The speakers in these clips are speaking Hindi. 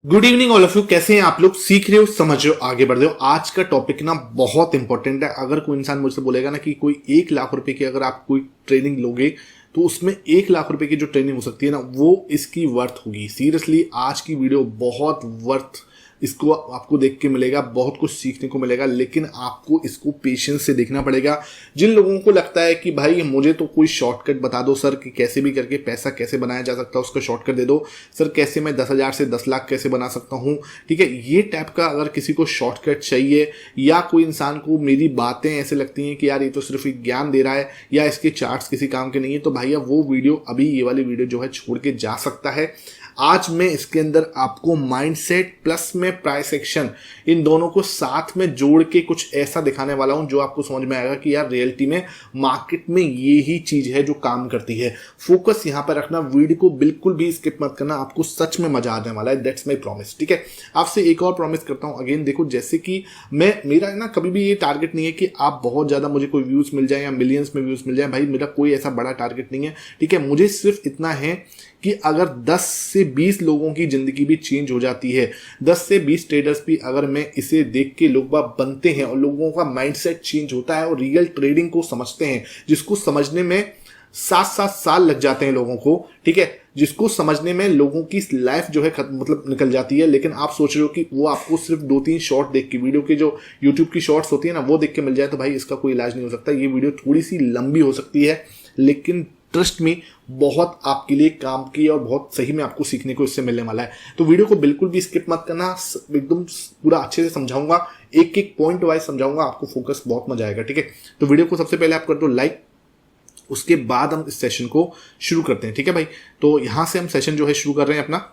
Good evening all of you. कैसे हैं आप लोग? सीख रहे हो, समझ रहे हो, आगे बढ़ रहे हो। आज का टॉपिक ना बहुत इंपॉर्टेंट है। अगर कोई इंसान मुझसे बोलेगा ना कि कोई 1 लाख रुपए की अगर आप कोई ट्रेनिंग लोगे तो उसमें 1 लाख रुपए की जो ट्रेनिंग हो सकती है ना वो इसकी वर्थ होगी। सीरियसली आज की वीडियो बहुत वर्थ, इसको आपको देख के मिलेगा, बहुत कुछ सीखने को मिलेगा, लेकिन आपको इसको पेशेंस से देखना पड़ेगा। जिन लोगों को लगता है कि भाई मुझे तो कोई शॉर्टकट बता दो सर कि कैसे भी करके पैसा कैसे बनाया जा सकता है, उसका शॉर्टकट दे दो सर, कैसे मैं 10,000 से 10 लाख कैसे बना सकता हूँ, ठीक है, ये टाइप का अगर किसी को शॉर्टकट चाहिए, या कोई इंसान को मेरी बातें ऐसे लगती हैं कि यार ये तो सिर्फ एक ज्ञान दे रहा है या इसके चार्ट्स किसी काम के नहीं है, तो भैया वो वीडियो, अभी ये वाली वीडियो जो है छोड़ के जा सकता है। आज मैं इसके अंदर आपको माइंडसेट प्लस में प्राइस एक्शन, इन दोनों को साथ में जोड़ के कुछ ऐसा दिखाने वाला हूं जो आपको समझ में आएगा कि यार रियलिटी में मार्केट में ये ही चीज है जो काम करती है। फोकस यहां पर रखना, वीडियो को बिल्कुल भी स्किप मत करना, आपको सच में मजा आने वाला है। That's my promise. ठीक है, आपसे एक और प्रॉमिस करता हूं अगेन। देखो, जैसे कि मेरा ना कभी भी ये टारगेट नहीं है कि आप बहुत ज्यादा मुझे कोई व्यूज मिल जाए या मिलियंस में व्यूज मिल जाए। भाई मेरा कोई ऐसा बड़ा टारगेट नहीं है। ठीक है, मुझे सिर्फ इतना है कि अगर 10 से 20 लोगों की जिंदगी भी चेंज हो जाती है, 10 से 20 ट्रेडर्स भी अगर मैं इसे देख के लोग बनते हैं और लोगों का माइंडसेट चेंज होता है और रियल ट्रेडिंग को समझते हैं, जिसको समझने में 7-7 साल लग जाते हैं लोगों को, ठीक है, जिसको समझने में लोगों की लाइफ जो है मतलब निकल जाती है, लेकिन आप सोच रहे हो कि वो आपको सिर्फ 2-3 शॉर्ट देख के, वीडियो के जो यूट्यूब की शॉर्ट्स होती है ना वो देख के मिल जाए, तो भाई इसका कोई इलाज नहीं हो सकता। ये वीडियो थोड़ी सी लंबी हो सकती है, लेकिन ट्रस्ट में बहुत आपके लिए काम की और बहुत सही में आपको सीखने को इससे मिलने वाला है। तो वीडियो को बिल्कुल भी स्किप मत करना, एकदम पूरा अच्छे से समझाऊंगा, एक एक पॉइंट वाइज समझाऊंगा, आपको फोकस बहुत मजा आएगा। ठीक है, तो वीडियो को सबसे पहले आप कर दो लाइक, उसके बाद हम इस सेशन को शुरू करते हैं। ठीक है भाई, तो यहां से हम सेशन जो है शुरू कर रहे हैं अपना।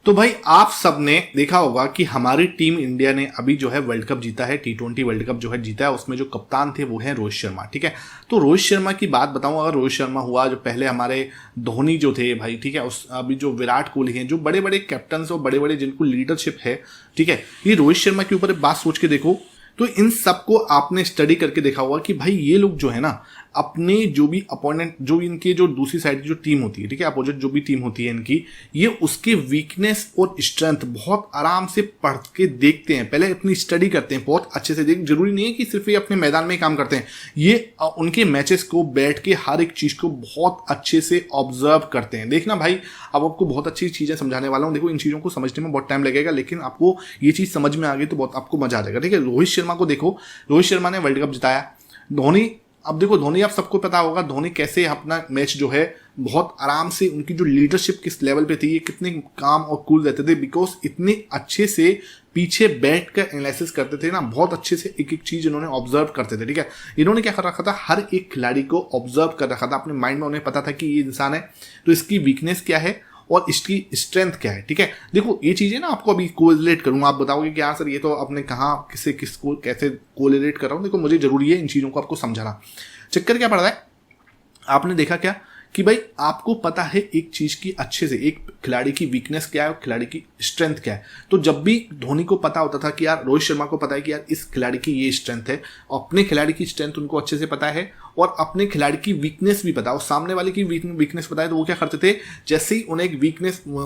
तो भाई आप सबने देखा होगा कि हमारी टीम इंडिया ने अभी जो है वर्ल्ड कप जीता है, T20 वर्ल्ड कप जो है जीता है, उसमें जो कप्तान थे वो है रोहित शर्मा। ठीक है, तो रोहित शर्मा की बात बताऊं, अगर रोहित शर्मा हुआ, जो पहले हमारे धोनी जो थे भाई, ठीक है, उस अभी जो विराट कोहली हैं, जो बड़े बड़े कैप्टन और बड़े बड़े जिनको लीडरशिप है, ठीक है, ये रोहित शर्मा के ऊपर एक बात सोच के देखो, तो इन सबको आपने स्टडी करके देखा होगा कि भाई ये लोग जो है ना अपने जो भी अपोनेंट, जो इनके जो दूसरी साइड की जो टीम होती है, ठीक है, अपोजिट जो भी टीम होती है इनकी, ये उसके वीकनेस और स्ट्रेंथ बहुत आराम से पढ़ के देखते हैं, पहले अपनी स्टडी करते हैं बहुत अच्छे से। देख, जरूरी नहीं है कि सिर्फ ये अपने मैदान में काम करते हैं, ये उनके मैचेस को बैठ के हर एक चीज को बहुत अच्छे से ऑब्जर्व करते हैं। देखना भाई, अब आपको बहुत अच्छी चीजें समझाने वाला हूं। देखो, इन चीजों को समझने में बहुत टाइम लगेगा, लेकिन आपको ये चीज समझ में आ गई तो बहुत आपको मजा आ जाएगा। ठीक है, रोहित शर्मा को देखो, रोहित शर्मा ने वर्ल्ड कप जिताया। धोनी, अब देखो धोनी, आप सबको पता होगा धोनी कैसे अपना मैच जो है बहुत आराम से, उनकी जो लीडरशिप किस लेवल पे थी, ये कितने काम और कूल रहते थे, बिकॉज इतने अच्छे से पीछे बैठ कर एनालिसिस करते थे ना, बहुत अच्छे से एक एक चीज इन्होंने ऑब्जर्व करते थे। ठीक है, इन्होंने क्या कर रखा था, हर एक खिलाड़ी को ऑब्जर्व कर रखा था अपने माइंड में। उन्हें पता था कि ये इंसान है तो इसकी वीकनेस क्या है और इसकी स्ट्रेंथ क्या है। ठीक है, देखो ये चीजें ना आपको अभी कोरिलेट करूंगा, आप बताओगे कि हाँ सर ये तो आपने कहा किससे किसको कैसे कोरिलेट कर रहा हूं। देखो, मुझे जरूरी है इन चीजों को आपको समझाना। चक्कर क्या पड़ रहा है, आपने देखा क्या कि भाई आपको पता है एक चीज की अच्छे से, एक खिलाड़ी की वीकनेस क्या है और खिलाड़ी की स्ट्रेंथ क्या है। तो जब भी धोनी को पता होता था कि यार, रोहित शर्मा को पता है कि यार इस खिलाड़ी की ये स्ट्रेंथ है, अपने खिलाड़ी की स्ट्रेंथ उनको अच्छे से पता है और अपने खिलाड़ी की वीकनेस भी पता है और सामने वाले की वीकनेस पता है, तो वो क्या करते थे, जैसे ही उन्हें एक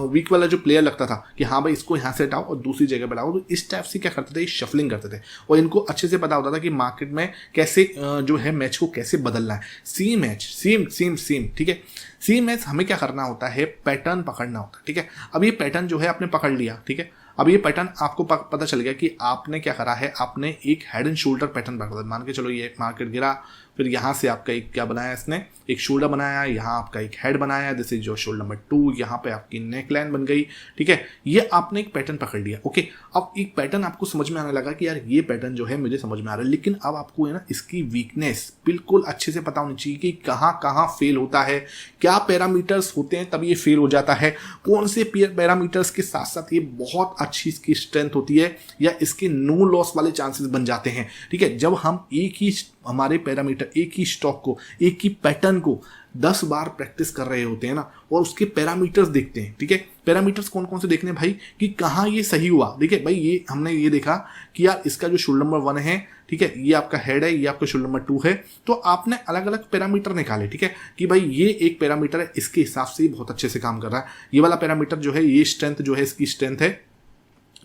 वीक वाला जो प्लेयर लगता था कि हाँ भाई इसको यहाँ से हटाओ और दूसरी जगह पर लाओ, तो इस टाइप से क्या करते थे, शफलिंग करते थे। और इनको अच्छे से पता होता था कि मार्केट में कैसे जो है मैच को कैसे बदलना है। सेम मैच, सेम, ठीक है, सेम मैच हमें क्या करना होता है, पैटर्न पकड़ना होता है। ठीक है, अब ये पैटर्न जो है आपने पकड़ लिया, ठीक है, अब ये पैटर्न आपको पता चल गया कि आपने क्या करा है, आपने एक हेड एंड शोल्डर पैटर्न पकड़ा। मान के चलो ये मार्केट गिरा, फिर यहाँ से आपका एक क्या बनाया इसने, एक शोल्डर बनाया, यहाँ आपका एक हेड बनाया, this is your shoulder number 2, यहाँ पे आपकी नेक लाइन बन गई। ठीक है, ये आपने एक पैटर्न पकड़ लिया। ओके, अब एक पैटर्न आपको समझ में आने लगा कि यार ये पैटर्न जो है मुझे समझ में आ रहा है, लेकिन अब आपको है ना इसकी वीकनेस बिल्कुल अच्छे से पता होनी चाहिए कि कहाँ कहाँ फेल होता है, क्या पैरामीटर्स होते हैं तब ये फेल हो जाता है, कौन से पैरामीटर्स के साथ साथ ये बहुत अच्छी इसकी स्ट्रेंथ होती है या इसके नो लॉस वाले चांसेस बन जाते हैं। ठीक है, जब हम एक ही हमारे पैरामीटर, एक ही स्टॉक को, एक ही पैटर्न को 10 बार प्रैक्टिस कर रहे होते हैं ना, और उसके पैरामीटर्स देखते हैं। ठीक है, पैरामीटर्स कौन कौन से देखने भाई, कि कहाँ ये सही हुआ। देखिए भाई, ये हमने ये देखा कि यार इसका जो शोल्डर नंबर 1 है, ठीक है, ये आपका हेड है, ये आपका शोल्डर नंबर 2 है, तो आपने अलग अलग पैरामीटर निकाले। ठीक है, कि भाई ये एक पैरामीटर है, इसके हिसाब से बहुत अच्छे से काम कर रहा है, ये वाला पैरामीटर जो है, ये स्ट्रेंथ जो है इसकी स्ट्रेंथ है,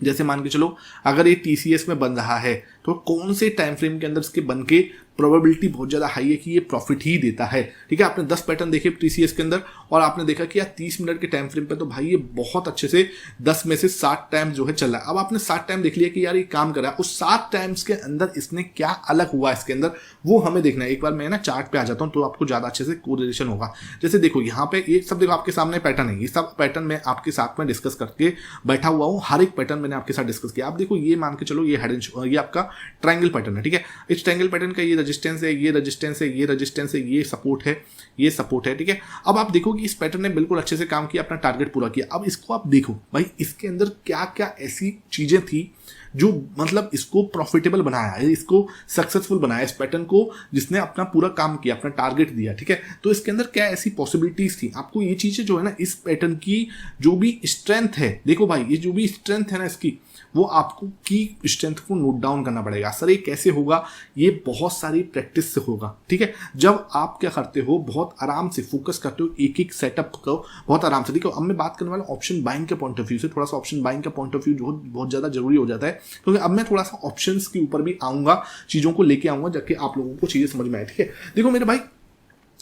जैसे मान के चलो अगर ये टीसीएस में बन रहा है तो कौन से टाइम फ्रेम के अंदर इसके बन के प्रोबेबिलिटी बहुत ज़्यादा हाई है कि ये प्रॉफिट ही देता है। ठीक है, आपने 10 पैटर्न देखे टीसीएस के अंदर और आपने देखा कि यार 30 मिनट के टाइम फ्रेम पे तो भाई ये बहुत अच्छे से 10 में से 60 टाइम जो है चल रहा है। अब आपने 60 टाइम देख लिया कि यार ये काम कर रहा है, उस 60 टाइम्स के अंदर इसने क्या अलग हुआ इसके अंदर वो हमें देखना है। एक बार मैं ना चार्ट पे आ जाता हूँ तो आपको ज़्यादा अच्छे से कोरिलेशन होगा। जैसे देखो यहाँ पे ये सब देखो आपके सामने पैटर्न है, ये सब पैटर्न मैं आपके साथ में डिस्कस करके बैठा हुआ हूँ, हर एक पैटर्न मैंने आपके साथ डिस्कस किया। आप देखो ये मान के चलो ये ये आपका ट्रायंगल पैटर्न है। ठीक है, इस ट्रायंगल पैटर्न का ये रेजिस्टेंस है, ये रेजिस्टेंस है, ये रेजिस्टेंस है, ये सपोर्ट है, ये सपोर्ट है। ठीक है, अब आप देखो कि इस पैटर्न ने बिल्कुल अच्छे से काम किया, अपना टारगेट पूरा किया। अब इसको आप देखो भाई इसके अंदर क्या क्या ऐसी चीजें थी जो मतलब इसको प्रॉफिटेबल बनाया है, इसको सक्सेसफुल बनाया, इस पैटर्न को जिसने अपना पूरा काम किया, अपना टारगेट दिया। ठीक है, तो इसके अंदर क्या ऐसी पॉसिबिलिटीज थी। आपको ये चीजें जो है ना इस पैटर्न की जो भी स्ट्रेंथ है, देखो भाई ये जो भी स्ट्रेंथ है ना इसकी, वो आपको की स्ट्रेंथ को नोट डाउन करना पड़ेगा। सर ये कैसे होगा, ये बहुत सारी प्रैक्टिस से होगा। ठीक है, जब आप क्या करते हो बहुत आराम से फोकस करते हो एक एक सेटअप को बहुत आराम से। ठीक है, अब मैं बात करने वाला ऑप्शन बाइंग के पॉइंट ऑफ व्यू से, थोड़ा सा ऑप्शन बाइंग का पॉइंट ऑफ व्यू जो बहुत ज्यादा जरूरी हो जाता है, क्योंकि अब मैं थोड़ा सा ऑप्शंस के ऊपर भी आऊंगा, चीजों को लेके आऊंगा जाके आप लोगों को चीजें समझ में आए। ठीक है, देखो मेरे भाई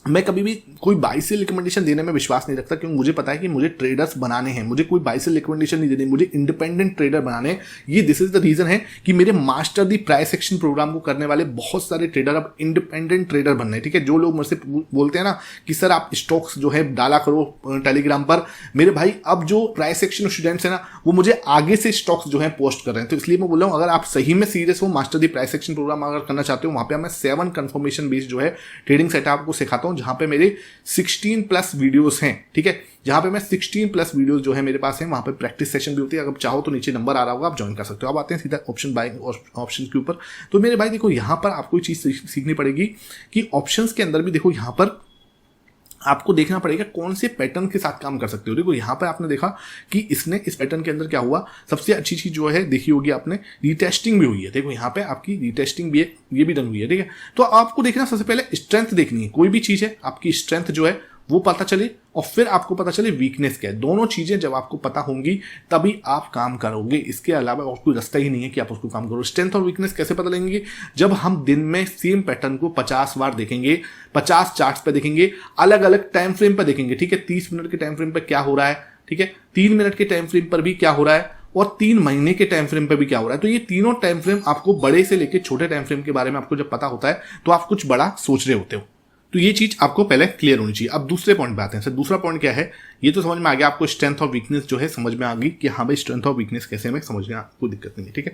मैं कभी भी कोई बाई सेल रिकमेंडेशन देने में विश्वास नहीं रखता, क्योंकि मुझे पता है कि मुझे ट्रेडर्स बनाने हैं, मुझे कोई बाई सेल रिकमेंडेशन नहीं देनी, मुझे इंडिपेंडेंट ट्रेडर बनाने हैं। ये दिस इज द रीजन है कि मेरे master the price action program को करने वाले बहुत सारे ट्रेडर अब इंडिपेंडेंट ट्रेडर बन रहे हैं। ठीक है, जो लोग मुझसे बोलते हैं ना कि सर आप स्टॉक्स जो है डाला करो टेलीग्राम पर, मेरे भाई अब जो प्राइस एक्शन स्टूडेंट्स है ना वो मुझे आगे से स्टॉक्स जो है पोस्ट कर रहे हैं। तो इसलिए मैं बोल रहा हूँ अगर आप सही में सीरियस हो, master the price action program अगर करना चाहते हो, वहां पर मैं 7 कंफर्मेशन बेस्ड जो है ट्रेडिंग सेटअप आपको सिखाता हूँ, जहां पे मेरे 16+ वीडियोस हैं। ठीक है, जहां पे मैं 16+ वीडियोस जो है मेरे पास हैं, वहां पे प्रैक्टिस सेशन भी होती है। अगर चाहो तो नीचे नंबर आ रहा होगा, आप ज्वाइन कर सकते हो। अब आते हैं सीधा ऑप्शन बाइंग और ऑप्शन के ऊपर। तो मेरे भाई देखो यहां पर आपको चीज सीखनी पड़ेगी कि ऑप्शंस के अंदर भी देखो यहां पर आपको देखना पड़ेगा कौन से पैटर्न के साथ काम कर सकते हो। देखो यहाँ पर आपने देखा कि इसने इस पैटर्न के अंदर क्या हुआ, सबसे अच्छी चीज जो है देखी होगी आपने, रीटेस्टिंग भी हुई है। देखो यहाँ पे आपकी रीटेस्टिंग भी है, ये भी डन हुई है। ठीक है, तो आपको देखना सबसे पहले स्ट्रेंथ देखनी है, कोई भी चीज है आपकी स्ट्रेंथ जो है वो पता चले और फिर आपको पता चले वीकनेस क्या है। दोनों चीजें जब आपको पता होंगी तभी आप काम करोगे, इसके अलावा और कोई रास्ता ही नहीं है कि आप उसको काम करो। स्ट्रेंथ और वीकनेस कैसे पता लगेंगे, जब हम दिन में सेम पैटर्न को 50 बार देखेंगे, 50 चार्ट्स पे देखेंगे, अलग अलग टाइम फ्रेम पर देखेंगे। ठीक है, 30 मिनट के टाइम फ्रेम पर क्या हो रहा है, ठीक है, 3 मिनट के टाइम फ्रेम पर भी क्या हो रहा है और 3 महीने के टाइम फ्रेम पर भी क्या हो रहा है। तो ये तीनों टाइम फ्रेम आपको बड़े से लेकर छोटे टाइम फ्रेम के बारे में आपको जब पता होता है तो आप कुछ बड़ा सोच रहे होते हो। तो ये चीज आपको पहले क्लियर होनी चाहिए। अब दूसरे पॉइंट पे आते हैं। सर दूसरा पॉइंट क्या है, ये तो समझ में आ गया आपको, स्ट्रेंथ और वीकनेस जो है समझ में आ गई कि हाँ भाई स्ट्रेंथ और वीकनेस कैसे हमें समझने आपको दिक्कत नहीं है। ठीक है,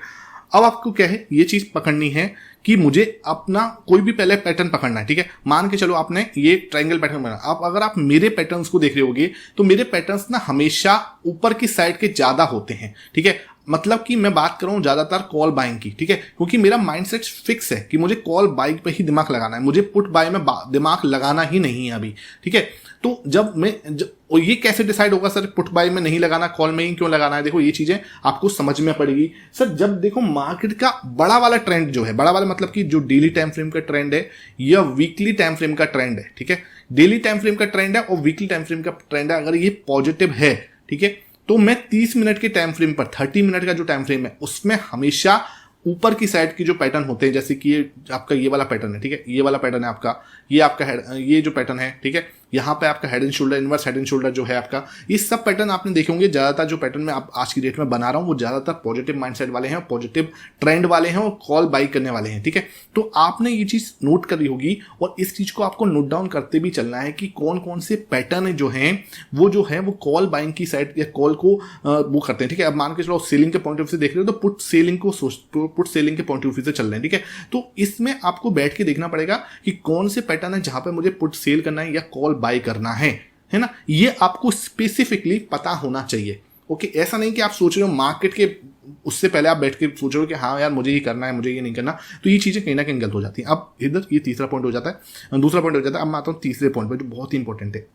अब आपको क्या है ये चीज पकड़नी है कि मुझे अपना कोई भी पहले पैटर्न पकड़ना है। ठीक है, मान के चलो आपने ये ट्रायंगल पैटर्न बना, आप अगर आप मेरे पैटर्न्स को देख रहे होगे तो मेरे पैटर्न्स ना हमेशा ऊपर की साइड के ज्यादा होते हैं। ठीक है, मतलब कि मैं बात कर रहा हूं ज्यादातर कॉल बाइंग की। ठीक है, क्योंकि मेरा माइंडसेट फिक्स है कि मुझे कॉल बाइंग पे ही दिमाग लगाना है, मुझे पुट बाय में दिमाग लगाना ही नहीं है अभी। ठीक है, तो और ये कैसे डिसाइड होगा सर पुट बाय में नहीं लगाना, कॉल में ही क्यों लगाना है। देखो ये चीजें आपको समझ में पड़ेगी सर जब देखो मार्केट का बड़ा वाला ट्रेंड जो है, बड़ा वाला मतलब कि जो डेली टाइम फ्रेम का ट्रेंड है या वीकली टाइम फ्रेम का ट्रेंड है। ठीक है, डेली टाइम फ्रेम का ट्रेंड है और वीकली टाइम फ्रेम का ट्रेंड है, अगर ये पॉजिटिव है, ठीक है, तो मैं 30 मिनट के टाइम फ्रेम पर 30 मिनट का जो टाइम फ्रेम है उसमें हमेशा ऊपर की साइड की जो पैटर्न होते हैं, जैसे कि ये आपका ये वाला पैटर्न है। ठीक है, ये वाला पैटर्न है आपका, ये आपका ये जो पैटर्न है, ठीक है, यहाँ पे आपका head and shoulder, inverse head and shoulder जो है आपका, ये सब पैटर्न आपने देखे होंगे। ज्यादातर जो पैटर्न मैं आज की डेट में बना रहा हूं वो ज्यादातर पॉजिटिव माइंडसेट वाले हैं, पॉजिटिव ट्रेंड वाले हैं और कॉल बाई करने वाले हैं। ठीक है, तो आपने ये चीज नोट करी होगी और इस चीज को आपको नोट डाउन करते भी चलना है कि कौन कौन से पैटर्न जो है वो कॉल बाइंग की साइड या कॉल को वो करते हैं। ठीक है, अब मान के चलो सेलिंग के पॉइंट ऑफ व्यू से देख रहे हो तो पुट सेलिंग के पॉइंट ऑफ व्यू से चल रहे हैं। ठीक है, तो इसमें आपको बैठ के देखना पड़ेगा कि कौन से पैटर्न है जहां पे मुझे पुट सेल करना है या कॉल बाय करना है ना, ये आपको स्पेसिफिकली पता होना चाहिए। ओके, ऐसा नहीं कि आप सोच रहे हो मार्केट के उससे पहले आप बैठ के सोच रहे हो कि हाँ यार मुझे ये करना है, मुझे ये नहीं करना, तो ये चीजें कहीं ना कहीं गलत हो जाती हैं। अब इधर ये तीसरा पॉइंट हो जाता है, दूसरा पॉइंट हो जाता है। अब मैं आता हूं तीसरे पॉइंट पर जो बहुत ही इंपॉर्टेंट है।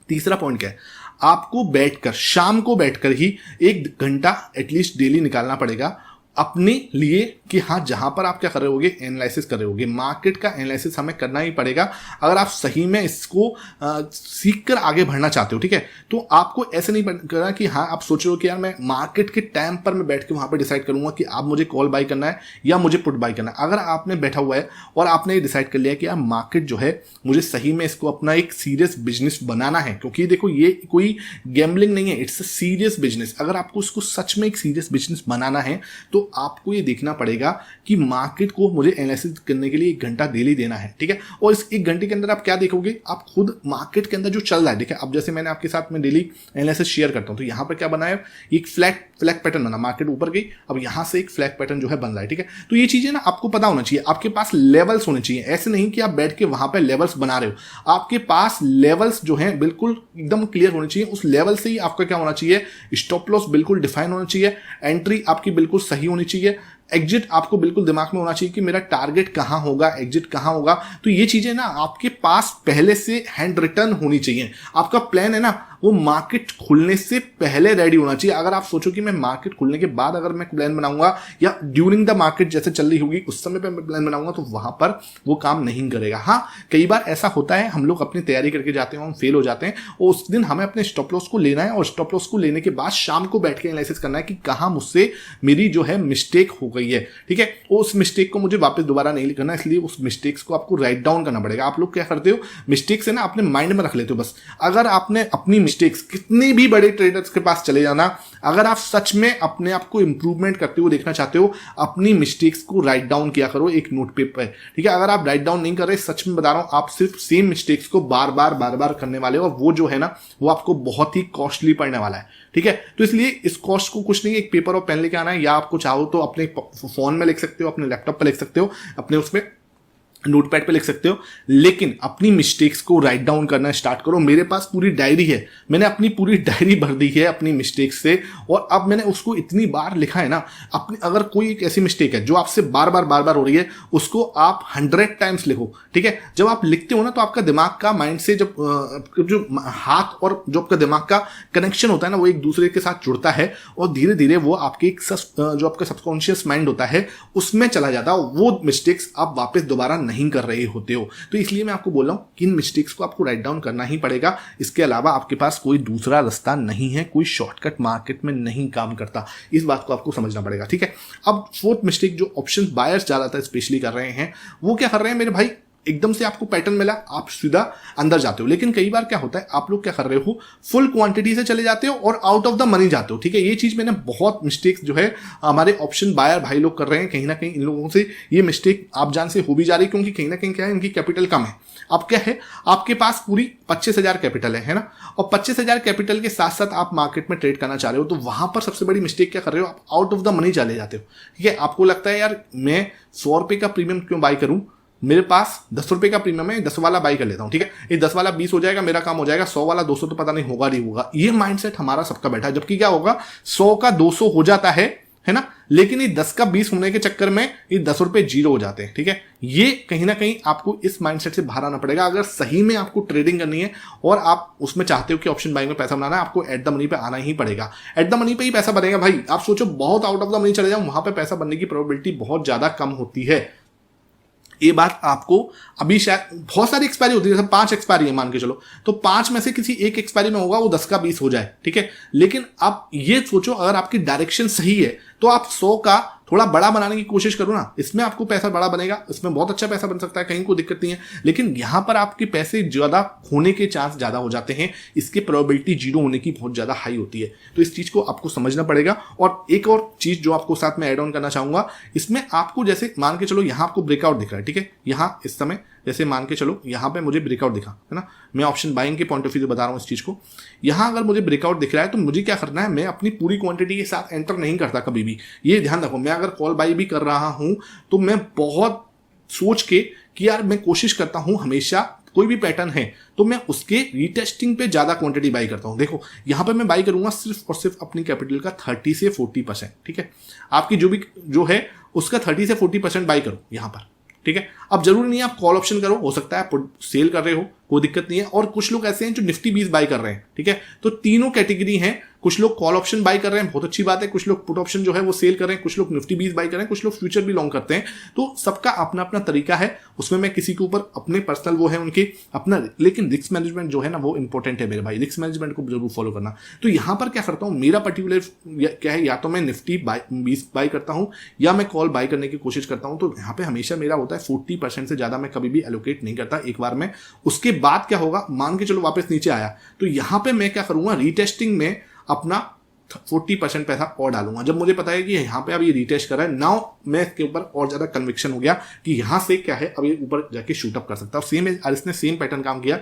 तीसरा पॉइंट क्या है, आपको बैठकर शाम को बैठकर ही 1 घंटा एटलीस्ट डेली निकालना पड़ेगा अपने लिए कि हाँ जहां पर आप क्या कर रहे होगे, एनालिसिस कर रहे होगे। मार्केट का एनालिसिस हमें करना ही पड़ेगा अगर आप सही में इसको सीख कर आगे बढ़ना चाहते हो, ठीक है। तो आपको ऐसे नहीं करना कि हाँ आप सोच रहे हो कि यार मैं मार्केट के टाइम पर मैं बैठ के वहां पर डिसाइड करूंगा कि आप मुझे कॉल बाई करना है या मुझे पुट बाई करना है। अगर आपने बैठा हुआ है और आपने ये डिसाइड कर लिया कि यार मार्केट जो है मुझे सही में इसको अपना एक सीरियस बिजनेस बनाना है, क्योंकि देखो ये कोई गैम्बलिंग नहीं है, इट्स अ सीरियस बिजनेस। अगर आपको इसको सच में एक सीरियस बिजनेस बनाना है तो आपको ये देखना पड़ेगा कि मार्केट को मुझे एनालिसिस करने के लिए 1 घंटा डेली देना है, ठीक है। और इस 1 घंटे के अंदर आप क्या देखोगे, आप खुद मार्केट के अंदर जो चल रहा है, ठीक है। अब जैसे मैंने आपके साथ में डेली एनालिसिस शेयर करता हूं, तो यहां पर क्या बना है, एक फ्लैग पैटर्न बना, मार्केट ऊपर गई, अब यहां से एक फ्लैग पैटर्न जो है बन रहा है, ठीक है। तो ये चीजें ना आपको पता होना चाहिए, आपके पास लेवल्स होने चाहिए। ऐसे नहीं कि आप बैठ के वहां पर लेवल्स बना रहे हो, आपके पास लेवल्स जो है बिल्कुल एकदम क्लियर होने चाहिए। उस लेवल से ही आपका क्या होना चाहिए, स्टॉप लॉस बिल्कुल डिफाइन होना चाहिए, एंट्री आपकी बिल्कुल सही होनी चाहिए, एग्जिट आपको बिल्कुल दिमाग में होना चाहिए कि मेरा टारगेट कहां होगा, एग्जिट कहां होगा। तो ये चीजें ना आपके पास पहले से हैंड रिटन होनी चाहिए। आपका प्लान है ना वो मार्केट खुलने से पहले रेडी होना चाहिए। अगर आप सोचो कि मैं मार्केट खुलने के बाद अगर मैं प्लान बनाऊंगा या ड्यूरिंग द मार्केट जैसे चल रही होगी उस समय पे मैं प्लान बनाऊंगा, तो वहां पर वो काम नहीं करेगा। हाँ, कई बार ऐसा होता है, हम लोग अपनी तैयारी करके जाते हैं, हम फेल हो जाते हैं, और उस दिन हमें अपने स्टॉप लॉस को लेना है, और स्टॉप लॉस को लेने के बाद शाम को बैठ के एनालिसिस करना है कि कहां मुझसे मेरी जो है मिस्टेक हो गई है, ठीक है। उस मिस्टेक को मुझे वापस दोबारा नहीं करना, इसलिए उस मिस्टेक्स को आपको राइट डाउन करना पड़ेगा। आप लोग क्या करते हो, मिस्टेक्स है ना अपने माइंड में रख लेते हो बस। अगर आपने अपनी मिस्टेक्स, कितने भी बड़े ट्रेडर्स के पास चले जाना, अगर आप सच में अपने आप को इंप्रूवमेंट करते हुए देखना चाहते हो, अपनी मिस्टेक्स को राइट डाउन किया करो एक नोट पेपर पे, ठीक है। अगर आप राइट डाउन नहीं कर रहे, सच में बता रहा हूं, आप सिर्फ सेम मिस्टेक्स को बार बार करने वाले हो, और वो जो है ना वो आपको बहुत ही कॉस्टली पड़ने वाला है, ठीक है। तो इसलिए इस कॉस्ट को कुछ नहीं, एक पेपर और पेन लेके आना है, या आपको चाहो तो अपने फोन में लिख सकते हो, अपने लैपटॉप पे लिख सकते हो, अपने उसमें नोटपैड पे लिख सकते हो, लेकिन अपनी मिस्टेक्स को राइट डाउन करना स्टार्ट करो। मेरे पास पूरी डायरी है, मैंने अपनी पूरी डायरी भर दी है अपनी मिस्टेक्स से, और अब मैंने उसको इतनी बार लिखा है ना। अपनी अगर कोई एक ऐसी मिस्टेक है जो आपसे बार बार हो रही है, उसको आप 100 टाइम्स लिखो, ठीक है। जब आप लिखते हो ना तो आपका दिमाग का, माइंड से जब जो हाथ और जो आपका दिमाग का कनेक्शन होता है ना, वो एक दूसरे के साथ जुड़ता है, और धीरे धीरे वो आपके जो आपका सबकॉन्शियस माइंड होता है उसमें चला जाता है, वो मिस्टेक्स आप वापस दोबारा नहीं कर रहे होते हो। तो इसलिए मैं आपको बोल रहा हूं कि इन मिस्टेक्स को आपको राइट डाउन करना ही पड़ेगा। इसके अलावा आपके पास कोई दूसरा रास्ता नहीं है, कोई शॉर्टकट मार्केट में नहीं काम करता। इस बात को आपको समझना पड़ेगा, ठीक है। अब फोर्थ मिस्टेक जो ऑप्शन बायर्स ज्यादातर स्पेशली कर रहे हैं, वो क्या कर रहे हैं मेरे भाई, एकदम से आपको पैटर्न मिला, आप सीधा अंदर जाते हो। लेकिन कई बार क्या होता है, आप लोग क्या कर रहे हो, फुल क्वांटिटी से चले जाते हो और आउट ऑफ द मनी जाते हो, ठीक है। ये चीज मैंने बहुत मिस्टेक्स जो है हमारे ऑप्शन बायर भाई लोग कर रहे हैं, कहीं ना कहीं इन लोगों से ये मिस्टेक आप जान से हो भी जा रही है, क्योंकि कहीं ना कहीं क्या है, इनकी कैपिटल कम है। अब क्या है, आपके पास पूरी 25,000 कैपिटल है ना, और 25,000 कैपिटल के साथ साथ आप मार्केट में ट्रेड करना चाह रहे हो, तो वहां पर सबसे बड़ी मिस्टेक क्या कर रहे हो, आप आउट ऑफ द मनी चले जाते हो, ठीक है। आपको लगता है यार मैं 100 रुपए का प्रीमियम क्यों बाई करूं, मेरे पास 10 रुपए का प्रीमियम है, 10 वाला बाई कर लेता हूं, ठीक है। ये 10 वाला 20 हो जाएगा, मेरा काम हो जाएगा। 100 वाला 200 तो पता नहीं होगा नहीं होगा, ये माइंडसेट हमारा सबका बैठा है। जबकि क्या होगा, 100 का 200 हो जाता है ना, लेकिन ये 10 का 20 होने के चक्कर में ये 10 रुपए जीरो हो जाते हैं, ठीक है। ये कहीं ना कहीं आपको इस माइंडसेट से बाहर आना पड़ेगा। अगर सही में आपको ट्रेडिंग करनी है और आप उसमें चाहते हो कि ऑप्शन बाइंग में पैसा बनाना है, आपको एट द मनी पे आना ही पड़ेगा। एट द मनी पे ही पैसा बनेगा भाई। आप सोचो बहुत आउट ऑफ द मनी चले जाओ, वहां पे पैसा बनने की प्रोबेबिलिटी बहुत ज्यादा कम होती है। ये बात आपको अभी शायद बहुत सारी एक्सपायरी होती है, जैसे 5 एक्सपायरी है मान के चलो, तो 5 में से किसी एक एक्सपायरी में होगा वो 10 का 20 हो जाए, ठीक है। लेकिन आप ये सोचो, अगर आपकी डायरेक्शन सही है तो आप 100 का थोड़ा बड़ा बनाने की कोशिश करो ना, इसमें आपको पैसा बड़ा बनेगा, इसमें बहुत अच्छा पैसा बन सकता है, कहीं कोई दिक्कत नहीं है। लेकिन यहां पर आपके पैसे ज्यादा होने के चांस ज्यादा हो जाते हैं, इसकी प्रोबेबिलिटी जीरो होने की बहुत ज्यादा हाई होती है। तो इस चीज को आपको समझना पड़ेगा। और एक और चीज जो आपको साथ में ऐड ऑन करना चाहूंगा, इसमें आपको जैसे मान के चलो यहां आपको ब्रेकआउट दिख रहा है, ठीक है। यहां इस समय जैसे मान के चलो यहां पे मुझे ब्रेकआउट दिखा है ना, मैं ऑप्शन बाइंग के पॉइंट ऑफ व्यू से बता रहा हूं इस चीज को। यहां अगर मुझे ब्रेकआउट दिख रहा है तो मुझे क्या करना है, मैं अपनी पूरी क्वांटिटी के साथ एंटर नहीं करता कभी भी। ये ध्यान रखो, मैं अगर कॉल बाई भी कर रहा हूं तो मैं बहुत सोच के कि यार मैं कोशिश करता हूं हमेशा, कोई भी पैटर्न है तो मैं उसके रीटेस्टिंग पे ज्यादा क्वांटिटी बाई करता हूं। देखो यहां पे मैं बाई करूंगा सिर्फ और सिर्फ अपनी कैपिटल का 30 से 40%, ठीक है। आपकी जो है उसका 30 से 40% बाई करो यहां पर, ठीक है। अब जरूरी नहीं है आप कॉल ऑप्शन करो, हो सकता है आप सेल कर रहे हो, कोई दिक्कत नहीं है। और कुछ लोग ऐसे हैं जो निफ्टी 20 बाई कर रहे हैं, ठीक है। तो तीनों कैटेगरी हैं, कुछ लोग कॉल ऑप्शन बाय कर रहे हैं, बहुत अच्छी बात है। कुछ लोग पुट ऑप्शन जो है वो सेल कर रहे हैं, कुछ लोग निफ्टी 20 बाय कर रहे हैं, कुछ लोग फ्यूचर भी लॉन्ग करते हैं। तो सबका अपना अपना तरीका है, उसमें मैं किसी के ऊपर अपने पर्सनल वो है उनके अपना, लेकिन रिस्क मैनेजमेंट जो है ना वो इंपॉर्टेंट है मेरे भाई, रिस्क मैनेजमेंट को जरूर फॉलो करना। तो यहां पर क्या करता हूं, मेरा पर्टिकुलर क्या है, या तो मैं निफ्टी 20 बाय करता हूं या मैं कॉल बाय करने की कोशिश करता हूं। तो यहां पे हमेशा मेरा होता है 40% से ज्यादा मैं कभी भी एलोकेट नहीं करता एक बार में। उसके बाद क्या होगा, मान के चलो वापस नीचे आया तो यहां पे मैं क्या करूंगा, रीटेस्टिंग में अपना 40% पैसा और डालूंगा। जब मुझे पता है कि यहाँ पे अब ये रीटेस्ट कर रहा है, नाउ मैं इसके ऊपर और ज्यादा कन्विक्शन हो गया कि यहाँ से क्या है, अब ये ऊपर जाके शूटअप कर सकता है। सेम इसने सेम पैटर्न काम किया,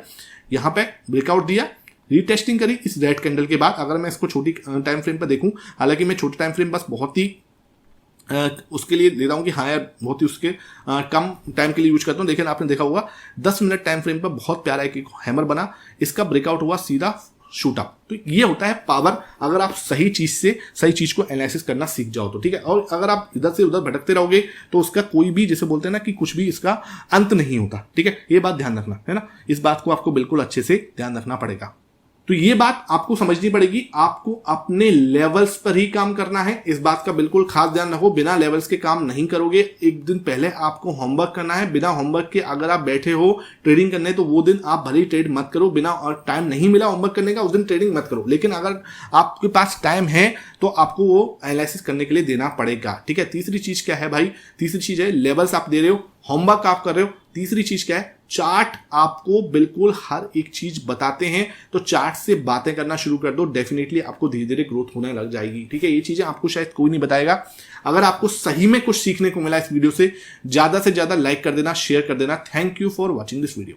यहाँ पे ब्रेकआउट दिया, रीटेस्टिंग करी इस रेड कैंडल के बाद। अगर मैं इसको छोटी टाइम फ्रेम पर देखूं, हालांकि मैं छोटे टाइम फ्रेम बस बहुत ही उसके लिए देता हूं कि हाँ यार बहुत ही उसके कम टाइम के लिए यूज करता हूं। लेकिन आपने देखा होगा 10 मिनट टाइम फ्रेम पर बहुत प्यारा एक हैमर बना, इसका ब्रेकआउट हुआ सीधा शूटअप। तो ये होता है पावर, अगर आप सही चीज से सही चीज को एनालिसिस करना सीख जाओ तो, ठीक है। और अगर आप इधर से उधर भटकते रहोगे तो उसका कोई भी, जैसे बोलते हैं ना कि कुछ भी इसका अंत नहीं होता, ठीक है। ये बात ध्यान रखना है ना, इस बात को आपको बिल्कुल अच्छे से ध्यान रखना पड़ेगा। तो ये बात आपको समझनी पड़ेगी, आपको अपने लेवल्स पर ही काम करना है, इस बात का बिल्कुल खास ध्यान रखो। बिना लेवल्स के काम नहीं करोगे। एक दिन पहले आपको होमवर्क करना है, बिना होमवर्क के अगर आप बैठे हो ट्रेडिंग करने तो वो दिन आप भले ही ट्रेड मत करो। बिना और टाइम नहीं मिला होमवर्क करने का उस दिन ट्रेडिंग मत करो। लेकिन अगर आपके पास टाइम है तो आपको वो एनालिसिस करने के लिए देना पड़ेगा, ठीक है। तीसरी चीज क्या है भाई, तीसरी चीज है लेवल्स आप दे रहे हो, होमवर्क आप कर रहे हो। तीसरी चीज क्या है, चार्ट आपको बिल्कुल हर एक चीज बताते हैं, तो चार्ट से बातें करना शुरू कर दो, डेफिनेटली आपको धीरे धीरे ग्रोथ होने लग जाएगी, ठीक है। ये चीजें आपको शायद कोई नहीं बताएगा। अगर आपको सही में कुछ सीखने को मिला इस वीडियो से, ज्यादा लाइक कर देना, शेयर कर देना। Thank you for watching this video.